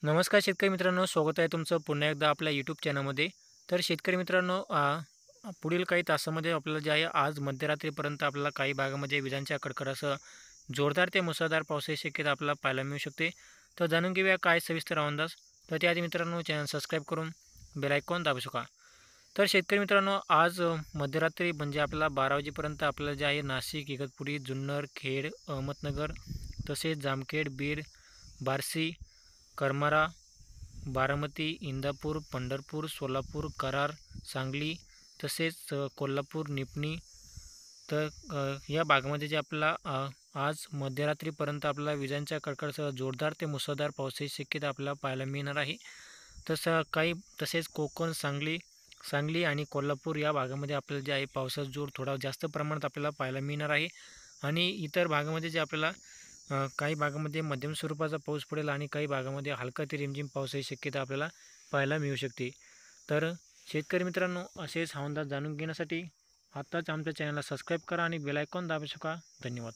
नमस्कार शेतकरी मित्रांनो, स्वागत आहे तुमचं पुन्हा एकदा आपल्या यूट्यूब चॅनलमध्ये. तर शेतकरी मित्रांनो, पुढील काही तासामध्ये आपल्याला जे आहे आज मध्यरात्रीपर्यंत आपल्याला काही भागामध्ये विजांच्या कडकडासह जोरदार ते मुसळधार पावसाची शक्यता आपल्याला पाहायला मिळू शकते. तर जाणून घेऊया काय सविस्तर अंदाज. तर त्याआधी मित्रांनो चॅनल सबस्क्राईब करून बेल आयकॉन दाबू शका. तर शेतकरी मित्रांनो, आज मध्यरात्री म्हणजे आपल्याला 12 वाजेपर्यंत आपल्याला जे आहे नाशिक, इगतपुरी, जुन्नर, खेड, अहमदनगर तसेच जामखेड, बीड, बार्शी, करमाळा, बारामती, इंदापूर, पंढरपूर, सोलापूर, कराड, सांगली तसेच कोल्हापूर, निपाणी तर या भागामध्ये जे आपल्याला आज मध्यरात्रीपर्यंत आपल्याला विजांच्या कडकडासह जोरदार ते मुसळधार पावसाची शक्यता आपल्याला पाहायला मिळणार आहे. तसेच कोकण, सांगली सांगली आणि कोल्हापूर या भागामध्ये आपल्याला जे आहे पावसाचा जोर थोडा जास्त प्रमाणात आपल्याला पाहायला मिळणार आहे. आणि इतर भागामध्ये जे आपल्याला काही भागामध्ये मध्यम स्वरूपाचा पाऊस पडेल आणि काही भागामध्ये हलका ते रिमझिम पावसाची शक्यता आपल्याला पाहायला मिळू शकते. तर शेतकरी मित्रांनो, असेच हवामान जाणून घेण्यासाठी आत्ताच आमच्या चॅनलला सबस्क्राईब करा आणि बेल आयकॉन दाबू शका. धन्यवाद.